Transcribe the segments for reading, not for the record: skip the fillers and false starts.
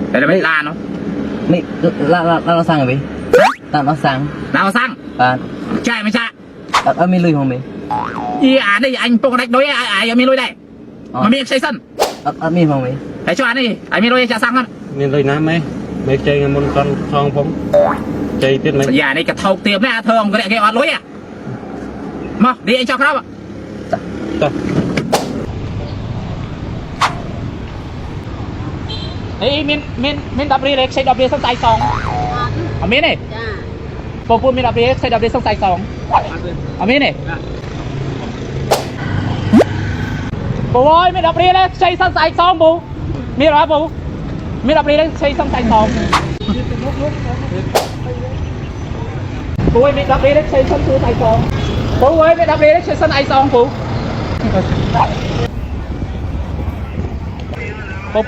แต่ไม่ลาเนาะไม่เราสั่งไหมเราสั่งใช่ไม่ใช่ไม่ลุยของไหมอีนี่anhปกติđối aiไม่ลุยได้มันมีใช้สั้นมีของไหมไอ้ช่วยนี่ไอ้ไม่ลุยจะสั่งมั้ยมีลุยน้ำไหมไม่ใจเงินบนกองทองผมใจติดไหมอย่านี่กระเทาเตรียมหน้าเธอองก็ได้แค่อดลุยอ่ะมาดีไอ้ชอบครับอ่ะเฮ้ยมินดับเบิลเล็กใช้ดับเบิลสองสายสองเอามินนี่ปูมินดับเบิลเล็กใช้ดับเบิลสองสายสองเอามินนี่ปูมินดับเบิลเล็กใช้สองสายสองปูมีหรอปูมินดับเบิลเล็กใช้สองสายสองปูมินดับเบิลเล็กใช้สองสายสองปูมินดับเบิลเล็กใช้สองสายสองปู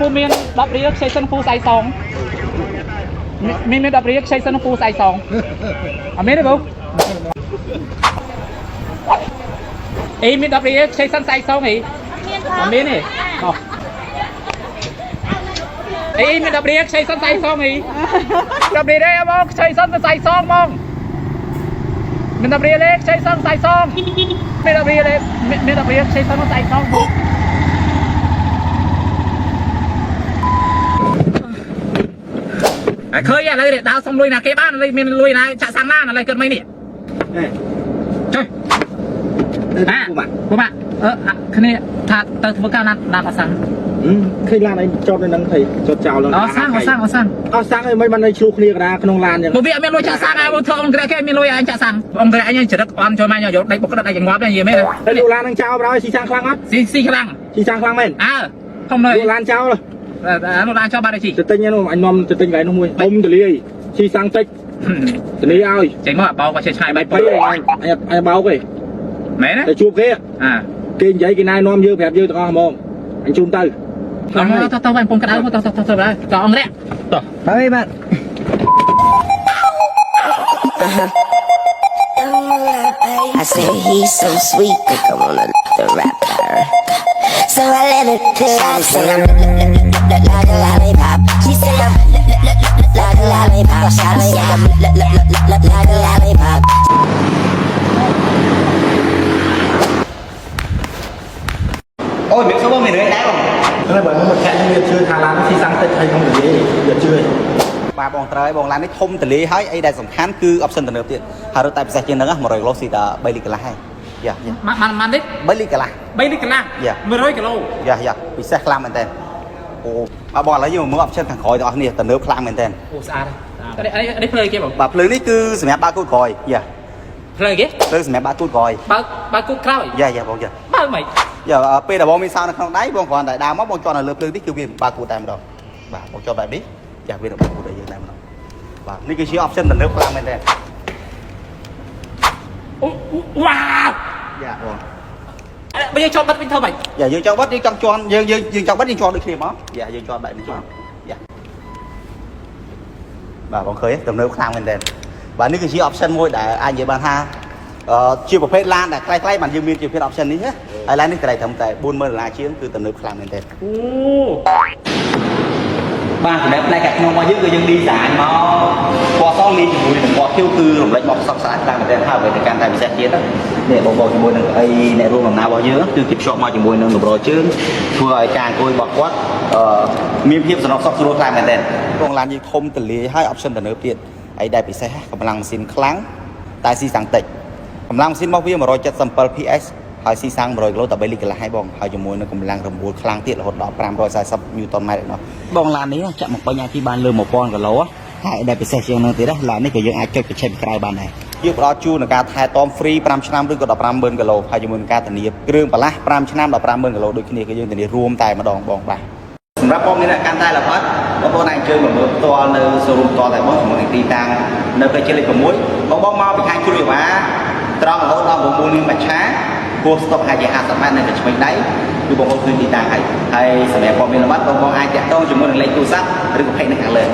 ปูมีดับเรียกใช้สนฟูใส่ซองมีดับเรียกใช้สนฟูใส่ซองเอาไม่ได้ปุ๊มีดับเรียกใช้สนใส่ซองอีเอาไม่นี่มีดับเรียกใช้สนใส่ซองอีดับเรียกมองใช้สนใส่ซองมองมีดับเรียกใช้สนใส่ซองมีดับเรียกใช้สนใส่ซองเคยอะไรเนี่ยดาวส่งลุยนะเก็บบ้านอะไรมีลุยนะจะสั่งหน้าอะไรเกิดไหมเนี่ยช่วยกูมาคันนี้ถ้าเติมก้าวนั้นดาวก็สั่งเคยร้านไอ้จอดในนั้นเคยจอดเจ้าแล้วสั่งไอ้ไม่มันในชูคลีกันนะขนมร้านอย่างบุบีไม่ลุยจะสั่งไอ้บุตรองแค่มีลุยไอ้จะสั่งองค์แกไอ้ยังจะรักอ่อนช่วยมาอย่างหยดในปกติได้อย่างงอได้ยังไม่เลยไอ้ดูร้านนั่งเจ้าเราสีช่างคลั่งครับสีคลั่งทำเลยดูร้านเจ้าเลยnó đang cho ba đây chị tự nhiên anh nom tự tin cái nó mui ôm tự li chi sang tích tự li ơi chạy mà bao qua chơi chai bay anh bao cái mẹ đấy chụp kia kia vậy cái này nom dưa phèn dưa tao không anh chụp tay tao anh phong cái áo tao đây tao ông đấy thôi bạn I said he's so sweet, think I wanna the rapper. So I let it fly. Say I'm like a lollipop. She said I'm like a lollipop. She said I'm like a lollipop. Ôi, biết số bao mình đấy không? Thế là bởi một kẹt như chưa thà lán khi sang tết hay không được gì, giờ chưa. បាទបងត្រូវបងឡាននេះធំទលាហើយអីដែលសំខាន់គឺ option ទំនើបទៀតហើយរត់តែពិសេសជាងហ្នឹង100គីឡូស៊ីតែ3លីត្រកន្លះហើយយ៉ាម៉ាននេះ3លីត្រកន្លះ100គីឡូយ៉ាពិសេសខ្លាំងមែនតើអូបងឥឡូវយើងមើល option ខាងក្រោយទាំងអស់គ្នាទំនើបខ្លាំងមែនតើអូស្អាតនេះភ្លើងគេបងបាទភ្លើងនេះគឺសម្រាប់បើកគូតក្រោយយ៉ាភ្លើងគេភ្លើងសម្រាប់បើកគូតក្រោយបើកគូតក្រោយយ៉ាបងយ៉ាបើមិនយ៉ាពេលដែលបងមានសោនៅក្នុងដៃបងគ្រាន់តែដើរមកបងចន់នៅលើភ្លើងនេះគឺវាបើកគូតតែម្ដងបាទបងចន់បែបនេះយ៉ាវាបើកគូតឲ្យយើងតែម្ដងបាទនេះគឺជា option ទំនើបខ្លាំងមែនទេវ៉ាវយ៉ាបងបើយើងចង់បិទវិញធ្វើម៉េចយ៉ាយើងចង់បិទយើងចង់ជន់យើងចង់បិទយើងជន់ដូចគ្នាមកយ៉ាយើងជន់បែបនេះជន់យ៉ាបាទបងឃើញទំនើបខ្លាំងមែនទេបាទនេះគឺជា option មួយដែលអាចនិយាយបានថាជាប្រភេទឡានដែលខ្លីៗបានយើងមានជាប្រភេទ option នេះណាហើយឡាននេះតម្លៃត្រឹមតែ$40000ជាងគឺទំនើបខ្លាំងមែនទេអូបាទសម្រាប់ផ្នែកកាត់ក្នុងរបស់យើងគឺយើងឌីហ្សាញមកពណ៌សលីជាមួយនឹងពណ៌ខៀវគឺរំលេចមកសក់ស្អាតខ្លាំងមែនទែនហើយវាទៅកាន់តែពិសេសទៀតនេះបងជាមួយនឹងអីអ្នករួមដំណើររបស់យើងគឺគេភ្ជាប់មកជាមួយនឹងកម្រជើងធ្វើឲ្យការអង្គុយរបស់គាត់មានភាពសំណុកសុខស្រួលខ្លាំងមែនទែនក្នុងឡានយើងធំទលាយហើយ option ទំនើបទៀតអីដែលពិសេសកម្លាំងម៉ាស៊ីនខ្លាំងតែស៊ីសាំងតិចកម្លាំងម៉ាស៊ីនរបស់វា177 PS ហើយស៊ីសាំង100គីឡូតែ3លីត្រកន្លះហើយបងហើយជាមួយនឹងកម្លាំងរំបួលខ្លាំងទៀតរហូតដល់540 Newton m នោះបងឡាននេះចាក់មកពេញអាចបានលើ1000គីឡូហើយដែលពិសេសជាងនោះទៀតឡាននេះក៏យើងអាចចុចកញ្ឆេពីក្រៅបានដែរយើងផ្ដល់ជូននឹងការថែទាំ free 5ឆ្នាំឬក៏150,000គីឡូហើយជាមួយនឹងការធានាគ្រឿងបន្លាស់5ឆ្នាំ150,000គីឡូដូចគ្នាគឺយើងធានារួមតែម្ដងបងបាទសម្រាប់បងមានអ្នកកាន់តែល្បិតបងប្អូនអាចអញ្ជើញមកមើលផ្ទាល់នៅ showroom ផ្ទាល់តែបងជាមួយនឹងទីតាំងនៅផ្លូវជាតិលេខ6បងមកពីខាងជ្រួយវ៉ាត្រង់រហូតដល់9នាងមច្ឆាពោះស្តុកហាជា50ម៉ែត្រនៅកញ្ឆ្វេងដៃគឺបងប្អូនឃើញទីតាំងហើយសម្រាប់ព័ត៌មានលម្អិតបងប្អូនអាចតាក់ទងជាមួយនឹងលេខទូរស័ព្ទឬក៏ page នៅខាងលើ